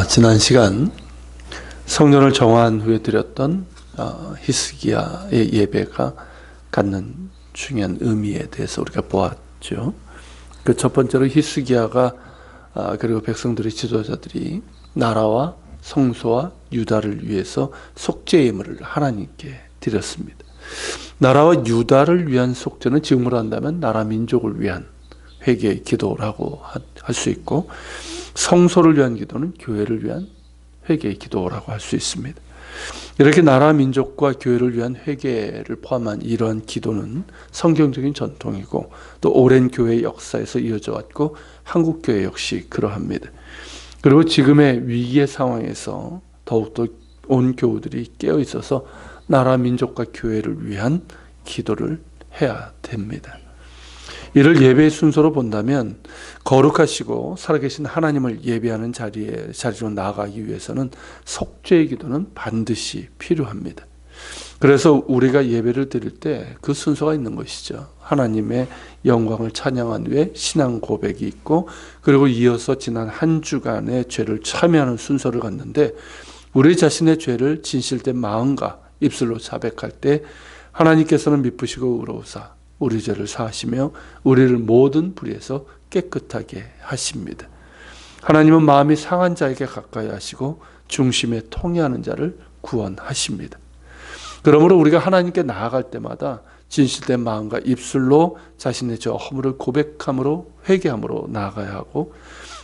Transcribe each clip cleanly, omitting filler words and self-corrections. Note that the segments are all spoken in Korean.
지난 시간 성전을 정화한 후에 드렸던 히스기야의 예배가 갖는 중요한 의미에 대해서 우리가 보았죠. 그 첫 번째로 히스기야가 그리고 백성들의 지도자들이 나라와 성소와 유다를 위해서 속죄 예물을 하나님께 드렸습니다. 나라와 유다를 위한 속죄는 지금으로 한다면 나라 민족을 위한 회개의 기도라고 할 수 있고, 성소를 위한 기도는 교회를 위한 회개의 기도라고 할 수 있습니다. 이렇게 나라 민족과 교회를 위한 회개를 포함한 이러한 기도는 성경적인 전통이고 또 오랜 교회의 역사에서 이어져 왔고 한국 교회 역시 그러합니다. 그리고 지금의 위기의 상황에서 더욱더 온 교우들이 깨어 있어서 나라 민족과 교회를 위한 기도를 해야 됩니다. 이를 예배의 순서로 본다면 거룩하시고 살아계신 하나님을 예배하는 자리로 나아가기 위해서는 속죄의 기도는 반드시 필요합니다. 그래서 우리가 예배를 드릴 때 그 순서가 있는 것이죠. 하나님의 영광을 찬양한 후에 신앙 고백이 있고, 그리고 이어서 지난 한 주간의 죄를 참여하는 순서를 갖는데, 우리 자신의 죄를 진실된 마음과 입술로 자백할 때 하나님께서는 미쁘시고 의로우사 우리 죄를 사하시며 우리를 모든 불의에서 깨끗하게 하십니다. 하나님은 마음이 상한 자에게 가까이 하시고 중심에 통회하는 자를 구원하십니다. 그러므로 우리가 하나님께 나아갈 때마다 진실된 마음과 입술로 자신의 저 허물을 고백함으로 회개함으로 나아가야 하고,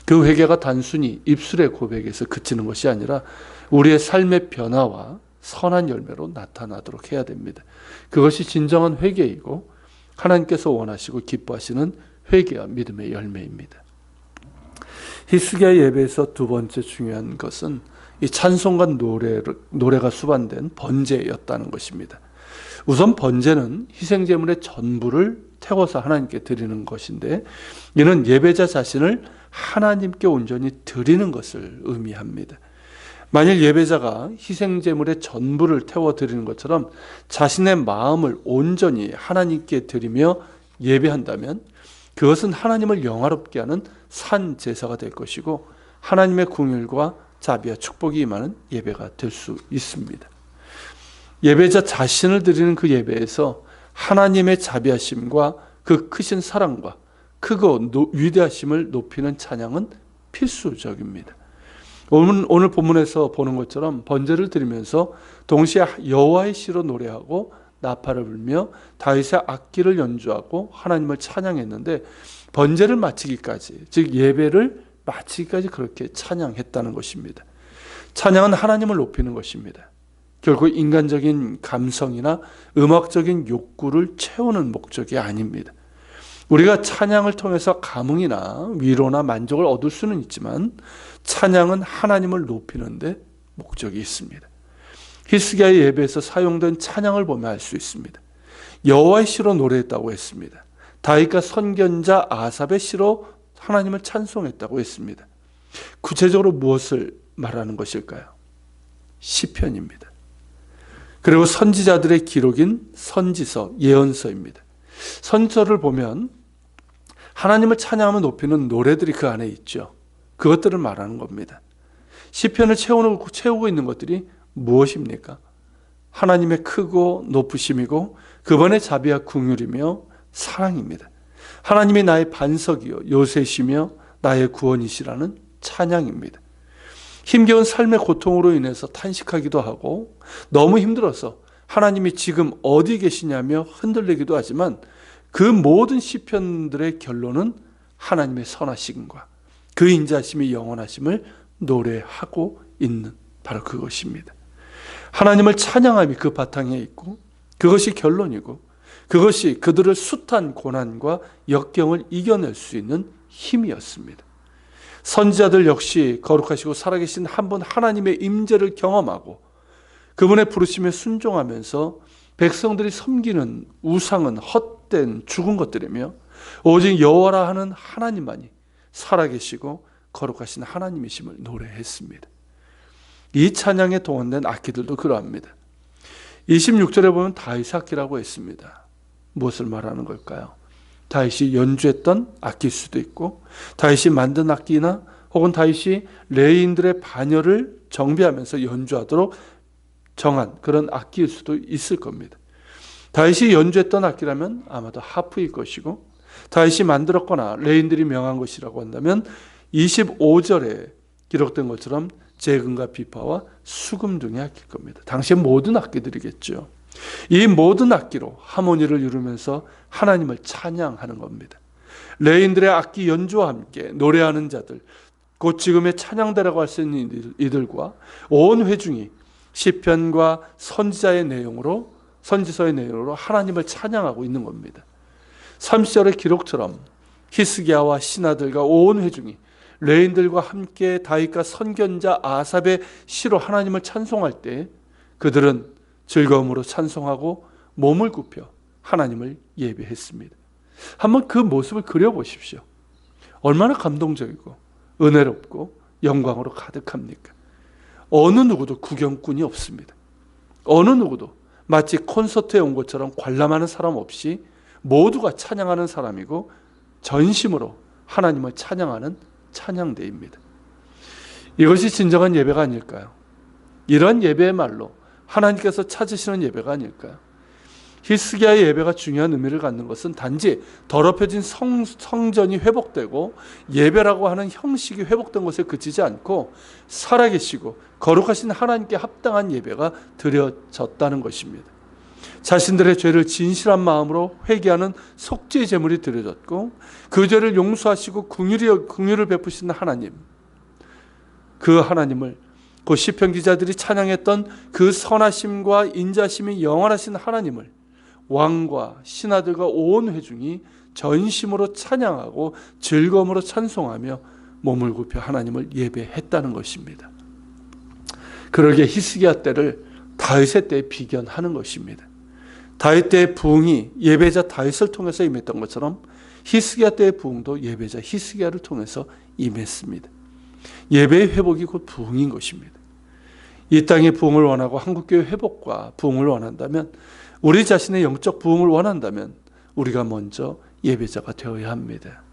그 회개가 단순히 입술의 고백에서 그치는 것이 아니라 우리의 삶의 변화와 선한 열매로 나타나도록 해야 됩니다. 그것이 진정한 회개이고 하나님께서 원하시고 기뻐하시는 회개와 믿음의 열매입니다. 히스기야 예배에서 두 번째 중요한 것은 이 찬송과 노래가 수반된 번제였다는 것입니다. 우선 번제는 희생제물의 전부를 태워서 하나님께 드리는 것인데, 이는 예배자 자신을 하나님께 온전히 드리는 것을 의미합니다. 만일 예배자가 희생제물의 전부를 태워드리는 것처럼 자신의 마음을 온전히 하나님께 드리며 예배한다면 그것은 하나님을 영화롭게 하는 산 제사가 될 것이고 하나님의 긍휼과 자비와 축복이 임하는 예배가 될 수 있습니다. 예배자 자신을 드리는 그 예배에서 하나님의 자비하심과 그 크신 사랑과 크고 위대하심을 높이는 찬양은 필수적입니다. 오늘 본문에서 보는 것처럼 번제를 드리면서 동시에 여호와의 시로 노래하고 나팔을 불며 다윗의 악기를 연주하고 하나님을 찬양했는데, 번제를 마치기까지, 즉 예배를 마치기까지 그렇게 찬양했다는 것입니다. 찬양은 하나님을 높이는 것입니다. 결국 인간적인 감성이나 음악적인 욕구를 채우는 목적이 아닙니다. 우리가 찬양을 통해서 감흥이나 위로나 만족을 얻을 수는 있지만 찬양은 하나님을 높이는 데 목적이 있습니다. 히스기야의 예배에서 사용된 찬양을 보면 알 수 있습니다. 여호와의 시로 노래했다고 했습니다. 다윗과 선견자 아삽의 시로 하나님을 찬송했다고 했습니다. 구체적으로 무엇을 말하는 것일까요? 시편입니다. 그리고 선지자들의 기록인 선지서, 예언서입니다. 선지서를 보면 하나님을 찬양하며 높이는 노래들이 그 안에 있죠. 그것들을 말하는 겁니다. 시편을 채우고 있는 것들이 무엇입니까? 하나님의 크고 높으심이고 그분의 자비와 긍휼이며 사랑입니다. 하나님이 나의 반석이요 요새시며 나의 구원이시라는 찬양입니다. 힘겨운 삶의 고통으로 인해서 탄식하기도 하고 너무 힘들어서 하나님이 지금 어디 계시냐며 흔들리기도 하지만 그 모든 시편들의 결론은 하나님의 선하심과 그 인자하심이 영원하심을 노래하고 있는 바로 그것입니다. 하나님을 찬양함이 그 바탕에 있고 그것이 결론이고 그것이 그들을 숱한 고난과 역경을 이겨낼 수 있는 힘이었습니다. 선지자들 역시 거룩하시고 살아계신 한 분 하나님의 임재를 경험하고 그분의 부르심에 순종하면서 백성들이 섬기는 우상은 헛된 죽은 것들이며 오직 여호와라 하는 하나님만이 살아계시고 거룩하신 하나님이심을 노래했습니다. 이 찬양에 동원된 악기들도 그러합니다. 26절에 보면 다윗의 악기라고 했습니다. 무엇을 말하는 걸까요? 다윗이 연주했던 악기일 수도 있고 다윗이 만든 악기나 혹은 다윗이 레위인들의 반열을 정비하면서 연주하도록 정한 그런 악기일 수도 있을 겁니다. 다윗이 연주했던 악기라면 아마도 하프일 것이고, 다윗이 만들었거나 레위인들이 명한 것이라고 한다면 25절에 기록된 것처럼 재금과 비파와 수금 등의 악기일 겁니다. 당시의 모든 악기들이겠죠. 이 모든 악기로 하모니를 이루면서 하나님을 찬양하는 겁니다. 레위인들의 악기 연주와 함께 노래하는 자들, 곧 지금의 찬양대라고 할 수 있는 이들과 온 회중이 시편과 선지서의 내용으로 하나님을 찬양하고 있는 겁니다. 30절의 기록처럼 히스기야와 신하들과 온 회중이 레위인들과 함께 다윗과 선견자 아삽의 시로 하나님을 찬송할 때 그들은 즐거움으로 찬송하고 몸을 굽혀 하나님을 예배했습니다. 한번 그 모습을 그려보십시오. 얼마나 감동적이고 은혜롭고 영광으로 가득합니까? 어느 누구도 구경꾼이 없습니다. 어느 누구도 마치 콘서트에 온 것처럼 관람하는 사람 없이 모두가 찬양하는 사람이고 전심으로 하나님을 찬양하는 찬양대입니다. 이것이 진정한 예배가 아닐까요? 이런 예배야말로 하나님께서 찾으시는 예배가 아닐까요? 히스기야의 예배가 중요한 의미를 갖는 것은 단지 더럽혀진 성전이 회복되고 예배라고 하는 형식이 회복된 것에 그치지 않고 살아계시고 거룩하신 하나님께 합당한 예배가 드려졌다는 것입니다. 자신들의 죄를 진실한 마음으로 회개하는 속죄의 제물이 드려졌고 그 죄를 용서하시고 긍휼을 베푸시는 하나님, 그 하나님을 그 시편 기자들이 찬양했던 그 선하심과 인자심이 영원하신 하나님을 왕과 신하들과 온 회중이 전심으로 찬양하고 즐거움으로 찬송하며 몸을 굽혀 하나님을 예배했다는 것입니다. 그러기에 히스기야 때를 다윗의 때에 비견하는 것입니다. 다윗 때의 부흥이 예배자 다윗을 통해서 임했던 것처럼 히스기야 때의 부흥도 예배자 히스기야를 통해서 임했습니다. 예배의 회복이 곧 부흥인 것입니다. 이 땅의 부흥을 원하고 한국교회 회복과 부흥을 원한다면, 우리 자신의 영적 부흥을 원한다면 우리가 먼저 예배자가 되어야 합니다.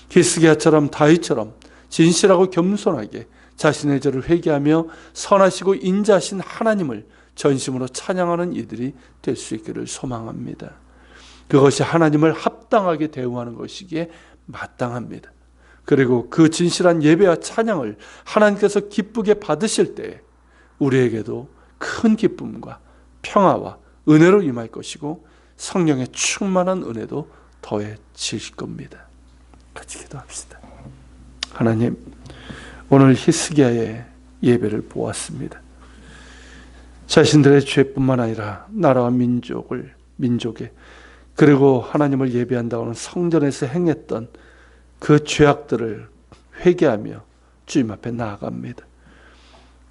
히스기야처럼 다윗처럼 진실하고 겸손하게 자신의 죄를 회개하며 선하시고 인자하신 하나님을 전심으로 찬양하는 이들이 될 수 있기를 소망합니다. 그것이 하나님을 합당하게 대우하는 것이기에 마땅합니다. 그리고 그 진실한 예배와 찬양을 하나님께서 기쁘게 받으실 때에 우리에게도 큰 기쁨과 평화와 은혜로 임할 것이고 성령의 충만한 은혜도 더해질 겁니다. 같이 기도합시다. 하나님, 오늘 히스기야의 예배를 보았습니다. 자신들의 죄뿐만 아니라 나라와 민족에 그리고 하나님을 예배한다고 하는 성전에서 행했던 그 죄악들을 회개하며 주님 앞에 나아갑니다.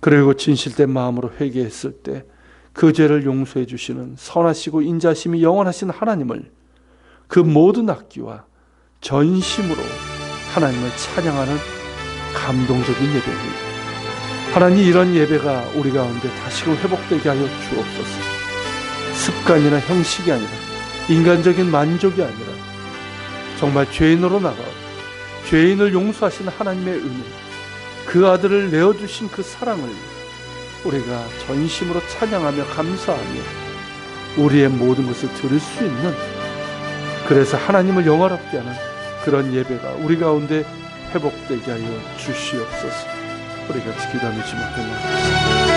그리고 진실된 마음으로 회개했을 때 그 죄를 용서해 주시는 선하시고 인자심이 영원하신 하나님을 그 모든 악기와 전심으로 하나님을 찬양하는 감동적인 예배입니다. 하나님, 이런 예배가 우리 가운데 다시금 회복되게 하여 주옵소서. 습관이나 형식이 아니라 인간적인 만족이 아니라 정말 죄인으로 나가 죄인을 용서하신 하나님의 은혜, 그 아들을 내어주신 그 사랑을 우리가 전심으로 찬양하며 감사하며 우리의 모든 것을 들을 수 있는, 그래서 하나님을 영화롭게 하는 그런 예배가 우리 가운데 회복되게 하여 주시옵소서. 우리 같이 기도하며 주님 앞에 나아갑시다.